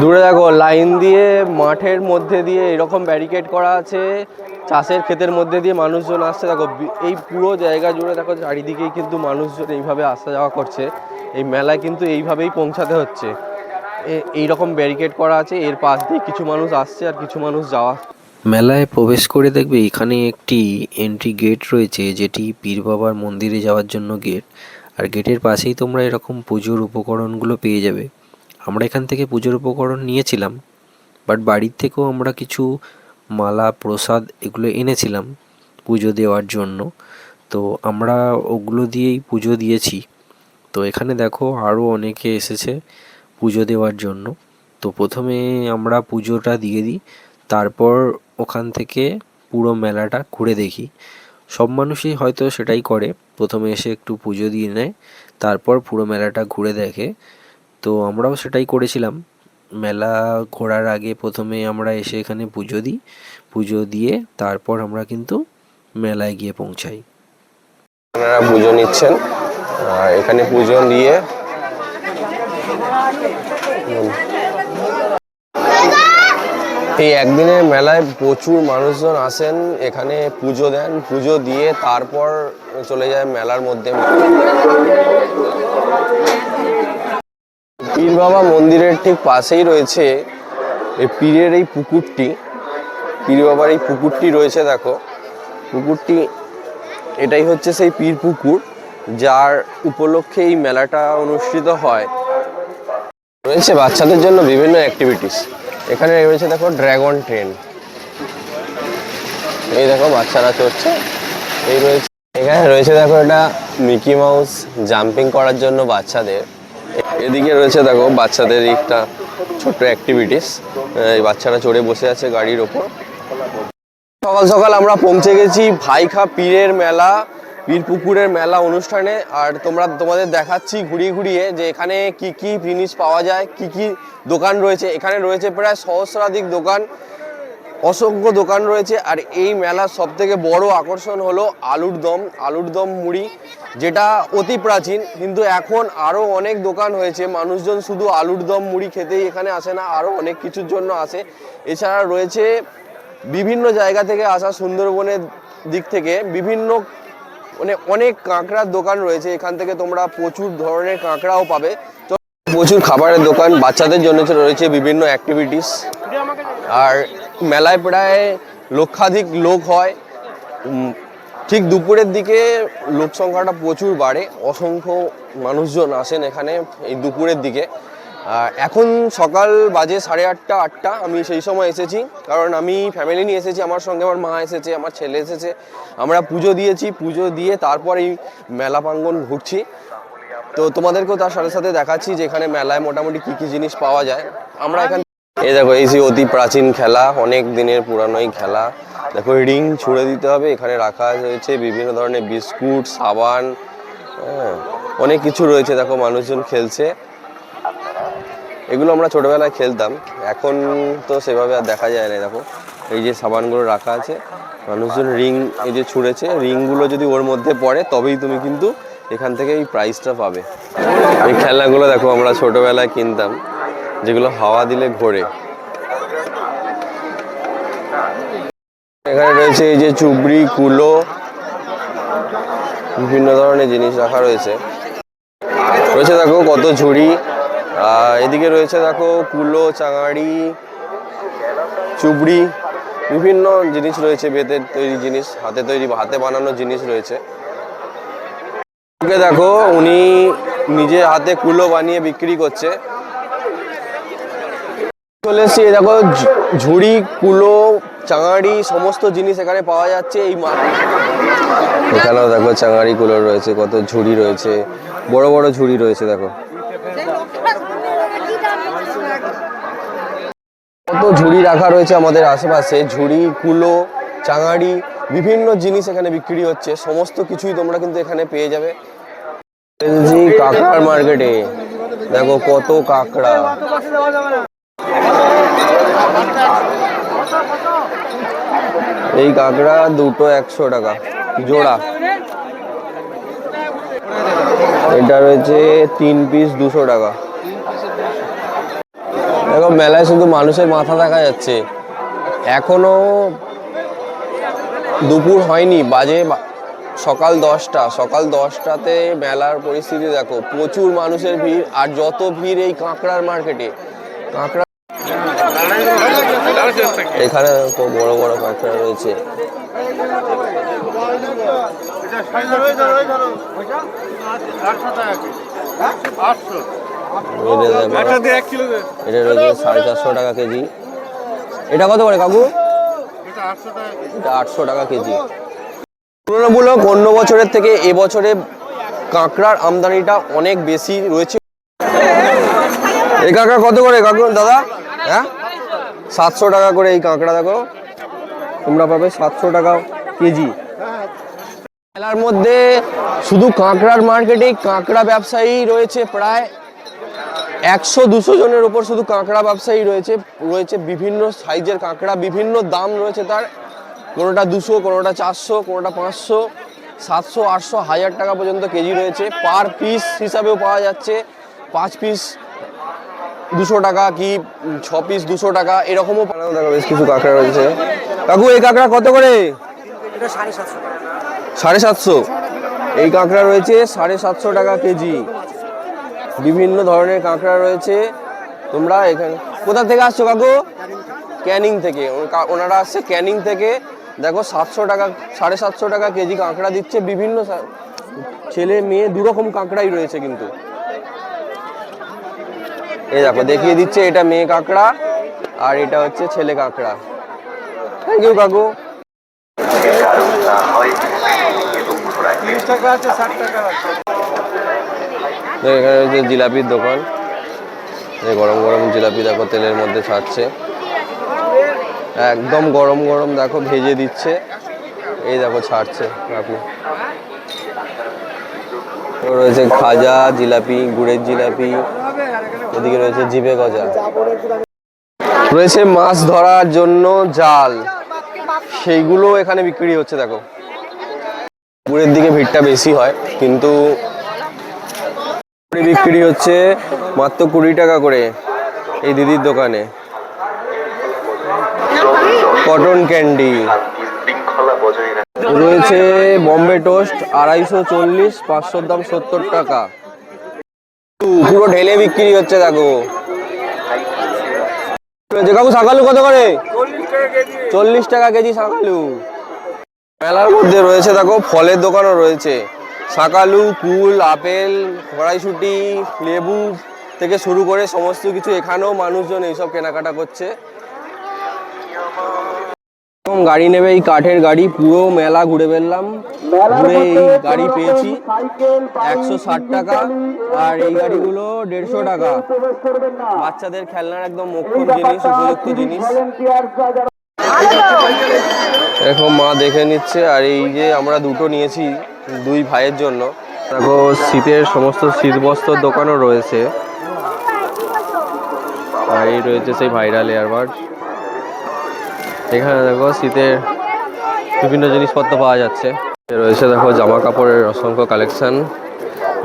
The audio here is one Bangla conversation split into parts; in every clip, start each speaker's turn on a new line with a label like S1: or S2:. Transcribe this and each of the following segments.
S1: দূরে দেখো লাইন দিয়ে মাঠের মধ্যে দিয়ে এরকম ব্যারিকেড করা আছে, চাষের ক্ষেতের মধ্যে দিয়ে মানুষজন আসছে। দেখো এই পুরো জায়গা জুড়ে দেখো চারিদিকেই কিন্তু মানুষজন এইভাবে আসা যাওয়া করছে। এই মেলায় কিন্তু এইভাবেই পৌঁছাতে হচ্ছে। এইরকম ব্যারিকেড করা আছে, এর পাশ দিয়ে কিছু মানুষ আসছে আর কিছু মানুষ যাওয়া।
S2: মেলায় প্রবেশ করে দেখবে এখানে একটি এন্ট্রি গেট রয়েছে, যেটি পীর বাবার মন্দিরে যাওয়ার জন্য গেট। আর গেটের পাশেই তোমরা এরকম পুজোর উপকরণগুলো পেয়ে যাবে। আমরা এখান থেকে পুজোর উপকরণ নিয়েছিলাম, বাট বাড়ির থেকেও আমরা কিছু মালা প্রসাদ এগুলো এনেছিলাম পুজো দেওয়ার জন্য। তো আমরা ওগুলো দিয়েই পুজো দিয়েছি। তো এখানে দেখো আরও অনেকে এসেছে পুজো দেওয়ার জন্য। তো প্রথমে আমরা পুজোটা দিয়ে দিই, তারপর ওখান থেকে পুরো মেলাটা ঘুরে দেখি। সব মানুষই হয়তো সেটাই করে, প্রথমে এসে একটু পুজো দিয়ে নেয়, তারপর পুরো মেলাটা ঘুরে দেখে। তো আমরাও সেটাই করেছিলাম। মেলা ঘোরার আগে প্রথমে আমরা এসে এখানে পুজো দিই, পুজো দিয়ে তারপর আমরা কিন্তু মেলায় গিয়ে পৌঁছাই।
S1: আপনারা পুজো নিচ্ছেন, আর এখানে পুজো দিয়ে এই একদিনের মেলায় প্রচুর মানুষজন আসেন, এখানে পুজো দেন, পুজো দিয়ে তারপর চলে যায় মেলার মধ্যে। পীর বাবা মন্দিরের ঠিক পাশেই রয়েছে এই পীরের এই পুকুরটি। পীর বাবার এই পুকুরটি রয়েছে, দেখো পুকুরটি, এটাই হচ্ছে সেই পীর পুকুর যার উপলক্ষে এই মেলাটা অনুষ্ঠিত হয়। রয়েছে বাচ্চাদের জন্য বিভিন্ন অ্যাক্টিভিটিস। এখানে রয়েছে দেখো ড্রাগন ট্রেন, এই দেখো বাচ্চারা চড়ছে। এই রয়েছে, এখানে রয়েছে দেখো এটা মিকি মাউস জাম্পিং করার জন্য বাচ্চাদের। এদিকে রয়েছে দেখো বাচ্চাদের একটা ছোট্ট অ্যাক্টিভিটিস, এই বাচ্চারা চড়ে বসে আছে গাড়ির ওপর। সকাল সকাল আমরা পৌঁছে গেছি ভাইখা পীরের মেলা, পীর পুকুরের মেলা অনুষ্ঠানে। আর তোমাদের দেখাচ্ছি ঘুরিয়ে ঘুরিয়ে যে এখানে কি কি জিনিস পাওয়া যায়, কি কি দোকান রয়েছে। এখানে রয়েছে প্রায় সহস্রাধিক দোকান, অসংখ্য দোকান রয়েছে। আর এই মেলার সব থেকে বড় আকর্ষণ হলো আলুর দম মুড়ি, যেটা অতি প্রাচীন, কিন্তু এখন আরও অনেক দোকান হয়েছে। মানুষজন শুধু আলুর দম মুড়ি খেতেই এখানে আসে না, আরও অনেক কিছুর জন্য আসে। এছাড়া রয়েছে বিভিন্ন জায়গা থেকে আসা, সুন্দরবনের দিক থেকে বিভিন্ন অনেক কাঁকড়ার দোকান রয়েছে। এখান থেকে তোমরা প্রচুর ধরনের কাঁকড়াও পাবে। তো প্রচুর খাবারের দোকান, বাচ্চাদের জন্য রয়েছে বিভিন্ন অ্যাক্টিভিটিস। আর মেলায় প্রায় লক্ষাধিক লোক হয়। ঠিক দুপুরের দিকে লোক সংখ্যাটা প্রচুর বাড়ে, অসংখ্য মানুষজন আসেন এখানে এই দুপুরের দিকে। এখন সকাল বাজে 8:30-8টা, আমি সেই সময় এসেছি কারণ আমি ফ্যামিলি নিয়ে এসেছি, আমার সঙ্গে আমার মা এসেছে, আমার ছেলে এসেছে। আমরা পুজো দিয়েছি, পুজো দিয়ে তারপর এই মেলা প্রাঙ্গণ ঘুরছি। তো তোমাদেরকেও তার সাথে সাথে দেখাচ্ছি যে এখানে মেলায় মোটামুটি কী কী জিনিস পাওয়া যায়। আমরা এখানে এই দেখো, এই যে অতি প্রাচীন খেলা, অনেক দিনের পুরানো এই খেলা। দেখো রিং ছুঁড়ে দিতে হবে, এখানে রাখা হয়েছে বিভিন্ন ধরনের বিস্কুট, সাবান, অনেক কিছু রয়েছে। দেখো মানুষজন খেলছে, এগুলো আমরা ছোটোবেলায় খেলতাম, এখন তো সেভাবে আর দেখা যায় না। দেখো এই যে সাবানগুলো রাখা আছে, মানুষজন রিং এই যে ছুঁড়েছে, রিংগুলো যদি ওর মধ্যে পড়ে তবেই তুমি কিন্তু এখান থেকে এই প্রাইজটা পাবে। এই খেলনাগুলো দেখো আমরা ছোটোবেলায় কিনতাম, যেগুলো হাওয়া দিলে ঘোরে। এখানে রয়েছে এই যে চুবড়ি, কুলো, বিভিন্ন ধরনের জিনিস রাখা রয়েছে। দেখো কত ঝুড়ি, এদিকে রয়েছে দেখো কুলো, চাঙাড়ি, চুবড়ি, বিভিন্ন জিনিস রয়েছে, বেতের তৈরি জিনিস, হাতে তৈরি, হাতে বানানো জিনিস রয়েছে। দেখো উনি নিজে হাতে কুলো বানিয়ে বিক্রি করছে। চলে এসেছি, দেখো ঝুড়ি, কুলো, চাঙাড়ি সমস্ত জিনিস এখানে পাওয়া যাচ্ছে এই এখানেও দেখো চাঙাড়ি, কুলো রয়েছে, কত ঝুড়ি রয়েছে, বড় বড় ঝুড়ি রয়েছে। দেখো কত ঝুড়ি রাখা রয়েছে আমাদের আশেপাশে, ঝুড়ি, কুলো, চাঙাড়ি, বিভিন্ন জিনিস এখানে বিক্রি হচ্ছে। সমস্ত কিছুই তোমরা কিন্তু এখানে পেয়ে যাবে। কাঁকড়ার মার্কেটে দেখো কত কাঁকড়া, এই কাঁকড়া দুটো 100 টাকা জোড়া। এটা রয়েছে 3 পিস 200 টাকা। দেখো মেলায় শুধু মানুষের মাথা দেখা যাচ্ছে। এখনো দুপুর হয়নি, বাজে সকাল 10টা। সকাল 10টাতে মেলার পরিস্থিতি দেখো, প্রচুর মানুষের ভিড়। আর যত ভিড় এই কাঁকড়ার মার্কেটে, কাঁকড়া এখানে খুব বড় বড় কাঁকড়া রয়েছে। এটা রয়েছে 450 টাকা কেজি। এটা কত করে কাকু? এটা 800 টাকা কেজি। তুলনামূলক অন্য বছরের থেকে এবছরে কাঁকড়ার আমদানিটা অনেক বেশি রয়েছে। এই কাঁকড়া কত করে কাকু দাদা? হ্যাঁ, 700 টাকা করে এই কাঁকড়া। দেখো তোমরা পাবে 700 টাকা কেজি। মেলার মধ্যে শুধু কাঁকড়ার মার্কেটে কাঁকড়া ব্যবসায়ী রয়েছে প্রায় 100-200 জনের উপর। শুধু কাঁকড়া ব্যবসায়ী রয়েছে বিভিন্ন সাইজের কাঁকড়া, বিভিন্ন দাম রয়েছে তার। কোনোটা 200, কোনোটা 400, কোনোটা 500, 700, 800, 1000 টাকা পর্যন্ত কেজি রয়েছে। পার পিস হিসাবেও পাওয়া যাচ্ছে। 5 পিস 200 টাকা কি 6 পিস 200 টাকা এরকমও বানানো। দেখো বেশ কিছু কাঁকড়া রয়েছে। কাকু এই কাঁকড়া কত করে? 750। এই কাঁকড়া রয়েছে 750 টাকা কেজি। বিভিন্ন ধরনের কাঁকড়া রয়েছে। তোমরা এখানে কোথা থেকে আসছো কাকু? ক্যানিং থেকে। ওনারা আসছে ক্যানিং থেকে। দেখো 700 টাকা 750 টাকা কেজি কাঁকড়া দিচ্ছে। বিভিন্ন ছেলে মেয়ে দুরকম কাঁকড়াই রয়েছে কিন্তু। এই দেখো দেখিয়ে দিচ্ছে, এটা মেয়ে কাঁকড়া আর এটা হচ্ছে ছেলে কাঁকড়া। থ্যাংক ইউ কাকু। এখানে হচ্ছে জিলাপির দোকান। এই গরম গরম জিলাপি দেখো তেলের মধ্যে ছাড়ছে, একদম গরম গরম। দেখো ভেজে দিচ্ছে, এই দেখো ছাড়ছে কাকু। রয়েছে খাজা, জিলাপি, গুড়ের জিলাপি। এদিকে রয়েছে জিভে গজা। রয়েছে মাছ ধরার জন্য জাল, সেইগুলো এখানে বিক্রি হচ্ছে। দেখো দুপুরের দিকে ভিড়টা বেশি হয়, কিন্তু বিক্রি হচ্ছে মাত্র 20 টাকা করে এই দিদির দোকানে। কটন ক্যান্ডি রয়েছে, বম্বে টোস্ট 240, 500 দাম 70 টাকা। পুরো ঢেলে বিক্রি হচ্ছে। দেখো কাকু শাকালু কত করে? 40 টাকা কেজি শাকালু। মেলার মধ্যে রয়েছে দেখো ফলের দোকানও রয়েছে। শাকালু, কুল, আপেল, কড়াইশুঁটি, লেবু থেকে শুরু করে সমস্ত কিছু এখানেও মানুষজন এইসব কেনাকাটা করছে। গাড়ি নেবে, এই কাঠের গাড়ি। পুরো মেলা ঘুরে ফেললাম, ঘুরে এই গাড়ি পেয়েছি 160 টাকা। আর এই গাড়িগুলো 150 টাকা। বাচ্চাদের খেলনার একদম মোক্ষম জিনিস, উপযুক্ত জিনিস। এখন মা দেখে নিচ্ছে। আর এই যে আমরা দুটো নিয়েছি 2 ভাইয়ের জন্য। দেখো শীতের সমস্ত শীতবস্ত্রের দোকানও রয়েছে। আর এই রয়েছে সেই ভাইরাল এয়ারবাড। এখানে দেখো শীতের বিভিন্ন জিনিসপত্র পাওয়া যাচ্ছে। রয়েছে দেখো জামা কাপড়ের অসংখ্য কালেকশন।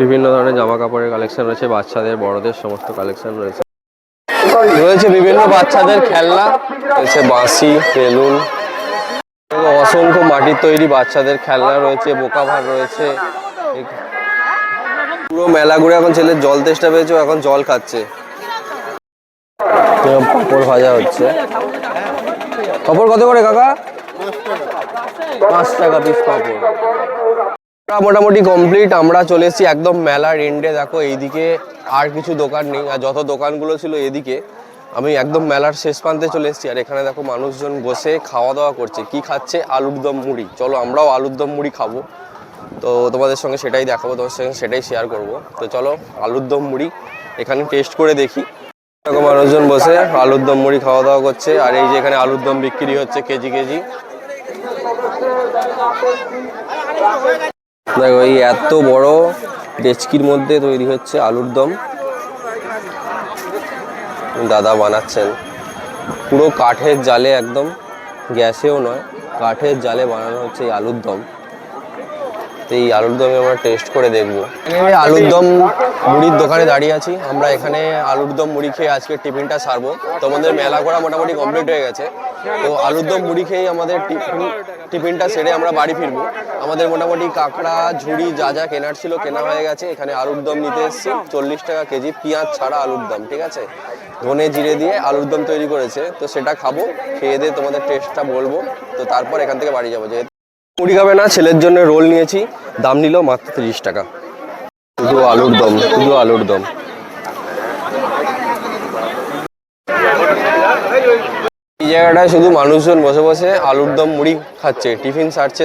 S1: বিভিন্ন ধরনের জামা কাপড়ের কালেকশন রয়েছে, বাচ্চাদের বড়দের সমস্ত কালেকশন রয়েছে। রয়েছে বিভিন্ন বাচ্চাদের খেলনা, রয়েছে বাঁশি, বেলুন, অসংখ্য মাটির তৈরি বাচ্চাদের খেলনা রয়েছে, বোকা ভার রয়েছে। পুরো মেলা ঘুরে এখন ছেলের জল তেষ্টা পেয়েছে, এখন জল খাচ্ছে। পাঁপড় ভাজা হচ্ছে। পাঁপড় কত করে কাকা? 5 টাকা পিস পাঁপড়। মোটামুটি কমপ্লিট। আমরা চলে এসেছি একদম মেলার এন্ডে। দেখো এইদিকে আর কিছু দোকান নেই, আর যত দোকানগুলো ছিল এদিকে। আমি একদম মেলার শেষ প্রান্তে চলে এসেছি। আর এখানে দেখো মানুষজন বসে খাওয়া দাওয়া করছে। কি খাচ্ছে? আলুর দম মুড়ি। চলো আমরাও আলুর দম মুড়ি খাবো। তো তোমাদের সঙ্গে সেটাই দেখাবো, তোমাদের সঙ্গে সেটাই শেয়ার করব। তো চলো আলুর দম মুড়ি এখানে টেস্ট করে দেখি। দেখো মানুষজন বসে আলুর দম মুড়ি খাওয়া দাওয়া করছে। আর এই যে এখানে আলুর দম বিক্রি হচ্ছে কেজি কেজি। দেখো এই এত বড় ডেচকির মধ্যে তৈরি হচ্ছে আলুর দম। দাদা বানাচ্ছেন পুরো কাঠের জালে, একদম গ্যাসেও নয়, কাঠের জালে বানানো হচ্ছে এই আলুর দম। তো এই আলুর দমে আমরা টেস্ট করে দেখবো। এখানে আলুর দম মুড়ির দোকানে দাঁড়িয়ে আছি আমরা। এখানে আলুর দম মুড়ি খেয়ে আজকে টিফিনটা সারবো। তো আমাদের মেলা করা মোটামুটি কমপ্লিট হয়ে গেছে। তো আলুর দম মুড়ি খেয়েই আমাদের টিফিনটা সেরে আমরা বাড়ি ফিরবো। আমাদের মোটামুটি কাঁকড়া ঝুড়ি যা যা কেনার ছিল কেনা হয়ে গেছে। এখানে আলুর দম নিতে এসেছি 40 টাকা কেজি, পেঁয়াজ ছাড়া আলুর দম, ঠিক আছে। ধনে জিরে দিয়ে আলুর দম তৈরি করেছে। তো সেটা খাবো, খেয়ে দিয়ে তোমাদের টেস্টটা বলবো। তো তারপর এখান থেকে বাড়ি যাবো। যেহেতু মুড়ি খাবে না, ছেলের জন্য রোল নিয়েছি, দাম নিল মাত্র 30 টাকা। শুধু আলুর দম, শুধু আলুর দম। এই জায়গাটায় শুধু মানুষজন বসে বসে আলুর দম মুড়ি খাচ্ছে, টিফিন সারছে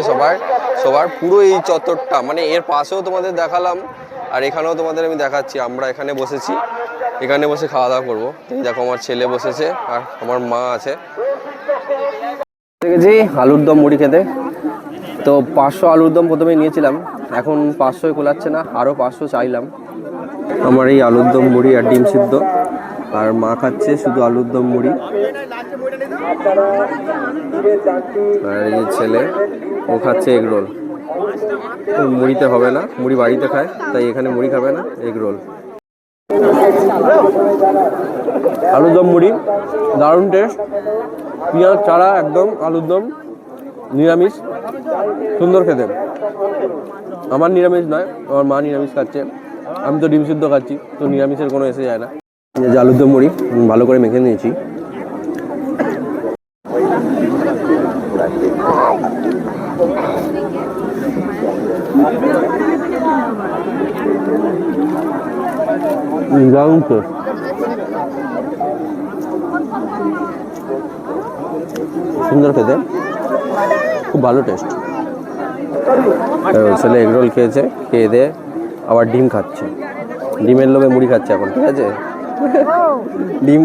S1: সবার পুরো এই চত্বরটা, মানে এর পাশেও তোমাদের দেখালাম আর এখানেও তোমাদের আমি দেখাচ্ছি। আমরা এখানে বসেছি, এখানে বসে খাওয়া দাওয়া করবো। এই দেখো আমার ছেলে বসেছে আর আমার মা আছে। দেখেছি আলুর দম মুড়ি খেতে। তো 500 আলুর দম প্রথমে নিয়েছিলাম, এখন 500 কোলাচ্ছে না, আরও 500 চাইলাম। আমার এই আলুর দম মুড়ি আর ডিম সিদ্ধ, আর মা খাচ্ছে শুধু আলুর দম মুড়ি। আর এই ছেলে ও খাচ্ছে এগ রোল। মুড়িতে হবে না, মুড়ি বাড়িতে খায়, তাই এখানে মুড়ি খাবে না, এগ রোল। আলুর দম মুড়ি দারুণ টেস্ট, পেঁয়াজ ছাড়া একদম আলুর দম, নিরামিষ, সুন্দর খেতে। আমার নিরামিষ নয়, আমার মা নিরামিষ খাচ্ছে, আমি তো ডিম সিদ্ধ খাচ্ছি, তো নিরামিষের কোনো এসে যায় না। যে আলুর দম মুড়ি ভালো করে মেখে নিয়েছি। সুন্দর খেতে, খুব ভালো টেস্ট। ছেলে এগ রোল খেয়েছে, খেয়ে দিয়ে আবার ডিম খাচ্ছে, ডিমের লোভে মুড়ি খাচ্ছে এখন, ঠিক আছে। ডিম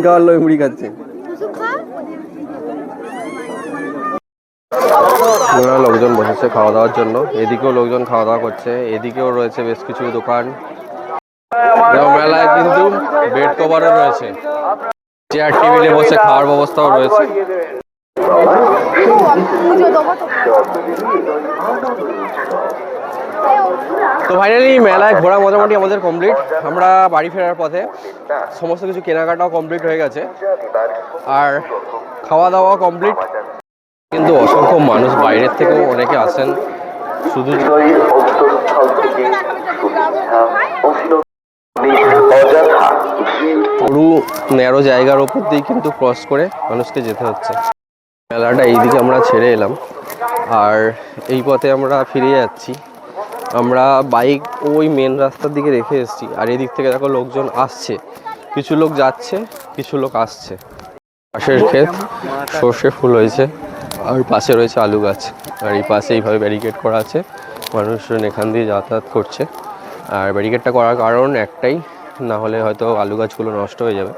S1: খাওয়ার লোভে মুড়ি খাচ্ছে। লোকজন বসেছে খাওয়া দাওয়ার জন্য, এদিকেও লোকজন খাওয়া দাওয়া করছে, এদিকেও রয়েছে বেশ কিছু দোকান। মেলায় কিন্তু বেড কভারও রয়েছে, চেয়ার টেবিলে বসে খাওয়ার ব্যবস্থাও রয়েছে। তো ফাইনালি মেলায় ঘোরা মোটামুটি আমাদের কমপ্লিট। আমরা বাড়ি ফেরার পথে সমস্ত কিছু কেনাকাটাও কমপ্লিট হয়ে গেছে আর খাওয়া দাওয়া কমপ্লিট। কিন্তু অসংখ্য মানুষ বাইরের থেকেও অনেকে আসেন শুধু পুরো ন্যারো জায়গার ওপর দিয়ে কিন্তু ক্রস করে মানুষকে যেতে হচ্ছে। মেলাটা এইদিকে আমরা ছেড়ে এলাম আর এই পথে আমরা ফিরে যাচ্ছি। আমরা বাইক ওই মেন রাস্তার দিকে রেখে এসেছি আর এদিক থেকে দেখো লোকজন আসছে, কিছু লোক যাচ্ছে, কিছু লোক আসছে। পাশের ক্ষেত সর্ষে ফুল হয়েছে আর পাশে রয়েছে আলু গাছ, আর এই পাশে এইভাবে ব্যারিকেড করা আছে, মানুষজন এখান দিয়ে যাতায়াত করছে। আর ব্যারিকেডটা করার কারণ একটাই, না হলে হয়তো আলু গাছগুলো নষ্ট হয়ে যাবে।